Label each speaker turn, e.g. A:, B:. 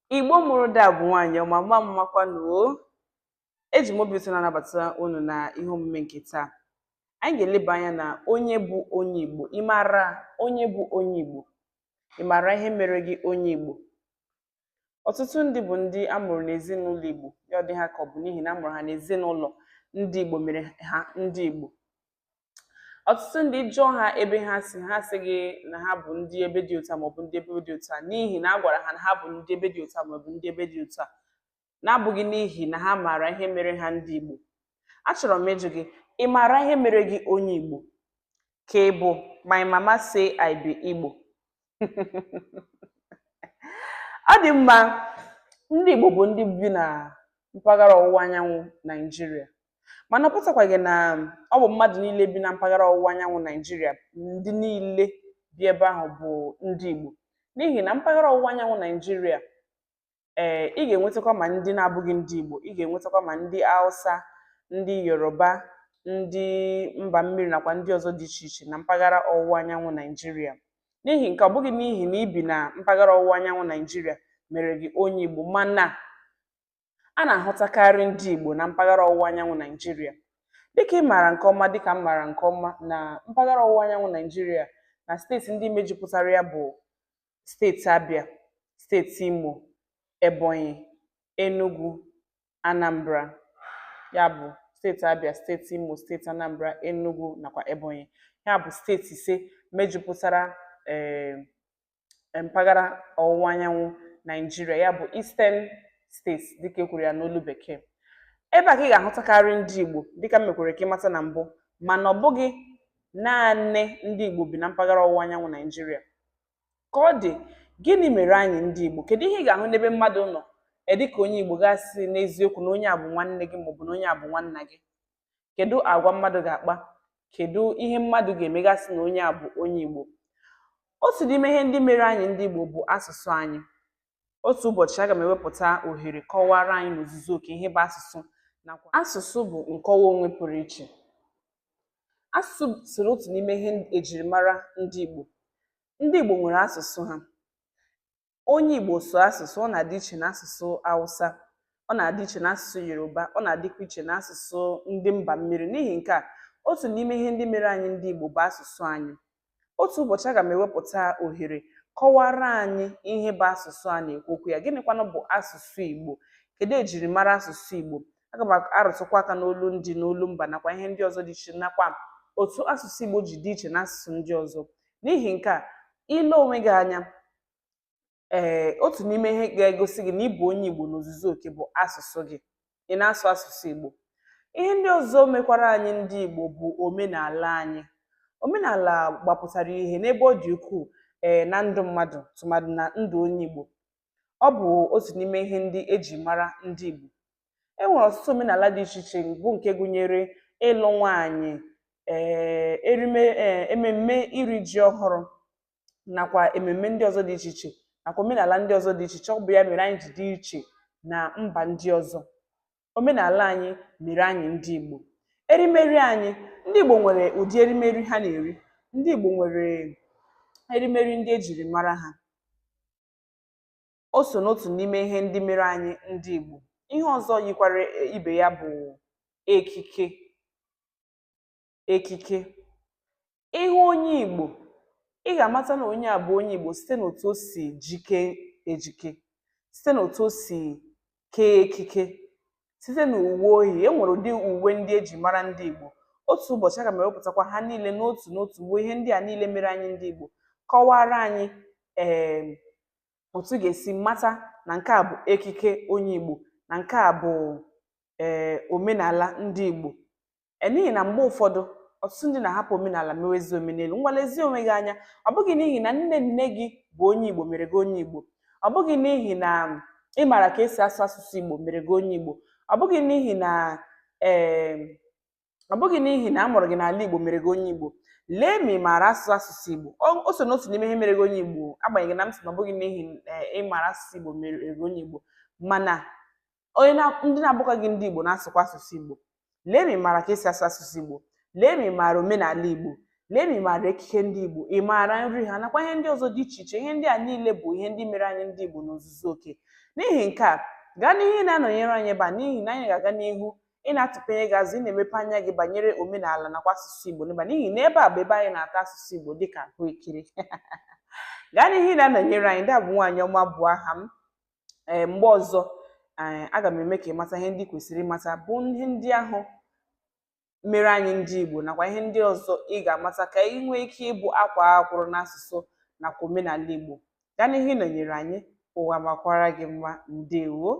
A: Igbo mụrụ da bụ nwaanyị ọma mma mmakwanụ o. Eji m obi ụtọ na-anabata unu na ihe omume nke taa. Anyị ga-eleba anya na onye bụ onye Igbo. Ị maara onye bụ onye Igbo? Ị maara ihe mere gị onye Igbo? Ọtụtụ ndị bụ ndị a mụrụ n'ezinụlọ Igbo. Ya ọ dị ha ka ọ bụ n'ihi na a mụrụ ha n'ezinụlọ ndị Igbo mere ha ndị Igbo. Ọtụtụ ndị jụọ ha ebe ha sị gị na ha bụ ndị ebe dị otu a maọbụ ndị ebe dị otu a n'ihi na a gwara ha na ha bụ ndị ebe dị otu a maọbụ ndị ebe dị otu a, na-abụghị n'ihi na ha maara ihe mere ha ndị Igbo. Achọrọ m ịjụ gị, ị maara ihe mere gị onye Igbo? Ka ị bụ my mama say I be Igbo? Ọ dị mma. Ndị Igbo bụ ndị bi na mpaghara ọwụwa anyanwụ Naịjirịa, mana ọ pụtakwaghị na ọ bụ mmadụ niile bi na mpaghara ọwụwa anyanwụ Naịjirịa. Ndị niile bi ebe ahụ bụ ndị Igbo, n'ihi na mpaghara ọwụwa anyanwụ Naịjirịa ị ga-enwetakwa ma ndị na-abụghị ndị Igbo, ị ga-enwetakwa ma ndị Hausa, ndị Yoruba, ndị mba mmiri nakwa ndị ọzọ dị iche iche na mpaghara ọwụwa anyanwụ Naịjirịa. N'ihi nke ọ bụghị n'ihi na ibi na mpaghara ọwụwa anyanwụ Naịjirịa mere gị onye Igbo, mana a na-ahụtakarị ndị Igbo na mpaghara ọwụwa anyanwụ Naịjirịa. Dịka ị maara nke ọma, dịka m maara nke ọma, na mpaghara ọwụwa anyanwụ Naịjirịa na steeti ndị mejupụtara ya bụ steeti Abia, steeti Imo, Ebonyi, Enugu, Anambra. Ya bụ steeti Abia, steeti Imo, steeti Anambra, Enugu nakwa Ebonyi. Ya bụ steeti ise mejupụtara mpaghara ọwụwa anyanwụ Naịjirịa, ya bụ Eastern States dịka ekwuru ya n'olu bekee. Ebe a ka ị ga-ahụtakarị ndị Igbo dịka m mekwere ka ịmata na mbụ, mana ọ bụghị naanị ndị Igbo bi na mpaghara ọwụwa anyanwụ Naịjirịa. Ka ọ dị, gịnị mere anyị ndị Igbo? Kedu ihe ị ga-ahụ n'ebe mmadụ nọ dịka onye Igbo gasị n'eziokwu na onye a bụ nwanne gị maọbụ na onye a bụ nwanna gị? Kedu agwa mmadụ ga-akpa? Kedu ihe mmadụ ga-emegasị na onye a bụ onye Igbo? Otu n'ime ihe ndị mere anyị ndị Igbo bụ asụsụ anyị. Otu ụbọchị aga m ewepụta ohere kọwara anyị n'ozuzu oke ihe bụ asụsụ nakwa asụsụ bụ nkọwa onwe pụrụ iche. Asụsụ soro otu n'ime ihe ejirimara ndị Igbo. Ndị Igbo nwere asụsụ ha. Onye Igbo so asụsụ, ọ na-adị iche na asụsụ Hausa, ọ na-adị iche na asụsụ Yoruba, ọ na-adịkwa iche na asụsụ ndị mba mmiri. N'ihi nke a, otu n'ime ihe ndị mere anyị ndị Igbo bụ asụsụ anyị. Otu ụbọchị aga m ewepụta ohere kọwara anyị ihe bụ asụsụ a na-ekwu okwu ya. Gịnịkwanụ bụ asụsụ Igbo? Kedu ejirimara asụsụ Igbo? Aga m arụtụkwa aka n'olu ndị n'olu mba nakwa ihe ndị ọzọ dị iche, nakwa otu asụsụ Igbo ji dị iche na asụsụ ndị ọzọ. N'ihi nke a, ile onwe gị anya, otu n'ime ihe ga-egosi gị na ị bụ onye Igbo n'ozuzu oke bụ asụsụ gị. Ị na-asụ asụsụ Igbo. Ihe ndị ọzọ mekwara anyị ndị Igbo bụ omenala anyị. Omenala gbapụtara ihe n'ebe ọ dị ukwuu na ndụ mmadụ, tụmadụ na ndụ onye Igbo. Ọ bụ otu n'ime ihe ndị eji mara ndị Igbo. E nwere ọtụtụ omenala dị iche iche, bụ nke gụnyere ịlụ nwaanyị, ememme iri ji ọhụrụ, nakwa ememme ndị ọzọ dị iche iche, nakwa omenala ndị ọzọ dị iche iche. Ọ bụ ya mere anyị ji dị iche na mba ndị ọzọ. Omenala anyị mere anyị ndị Igbo. Erimeri anyị, ndị Igbo nwere ụdị erimeri ha na-eri. Ndị Igbo nwere erimeri ndị ejiri mara ha. O so n'otu n'ime ihe ndị mere anyị ndị Igbo. Ihe ọzọ yikwara ibe ya bụ ekike. Ekike. Ịhụ onye Igbo, ị ga-amata na onye a bụ onye Igbo site n'otu o si jike ejike, site n'otu o si kee ekike, site n'uwe oyi. E nwere ụdị uwe ndị eji mara ndị Igbo. Otu ụbọchị aga m ewepụtakwa ha niile n'otu n'otu, bụ ihe ndị a niile mere anyị ndị Igbo, kọwara anyị otu ga-esi mata na nke a bụ ekike onye Igbo, na nke a bụ omenala ndị Igbo. N'ihi na mgbe ụfọdụ ọtụtụ ndị na-ahapụ omenala mewezi omenelu. Ngwalezie onwe gị anya. Ọ bụghị n'ihi na nne nne gị bụ onye Igbo mere gị onye Igbo. Ọ bụghị n'ihi na ị maara ka esi asụ asụsụ Igbo mere gị onye Igbo. Ọ bụghị n'ihi na a mụrụ gị n'ala Igbo mere gị onye Igbo. Lee ma ị maara asụ asụsụ Igbo. O so n'otu n'ime ihe mere gị onye Igbo, agbanyeghị na m sị na ọ bụghị n'ihi ị maara asụsụ Igbo mere gị onye Igbo, mana ndị na-abụkwaghị ndị Igbo na-asụkwa asụsụ Igbo. Lee ma ị maara ka esi asụ asụsụ Igbo. Lee ma ị maara omenala Igbo. lee ma ị maara ekike ndị Igbo, ị maara nri ha nakwa ihe ndị ọzọ dị iche iche. Ihe ndị a niile bụ ihe ndị mere anyị ndị Igbo n'ozuzu oke. N'ihi nke a, gaa n'ihe na-anọnyere anyị ebe a, n'ihi na anyị ga-aga n'ihu ị na-atụpenye gị azụ, ị na-emepe anya gị banyere omenala nakwa asụsụ Igbo n'ebe, n'ihi na ebe a bụ ebe anyị na-ata asụsụ Igbo dịka ahụekere. Gaa n'ihe na-anọnyere anyị. Ndị a bụ Nwaanyị Ọma bụ aha m. Mgbe ọzọ aga m eme ka ị mata ihe ndị kwesịrị ịmata, bụ ihe ndị ahụ mere anyị ndị Igbo nakwa ihe ndị ọzọ ị ga-amata ka ị nwee ike ịbụ akwa akwụrụ n'asụsụ nakwa omenala Igbo. Gaa n'ihe nọnyere anyị, ụwa makwara gị mma. Ndewo.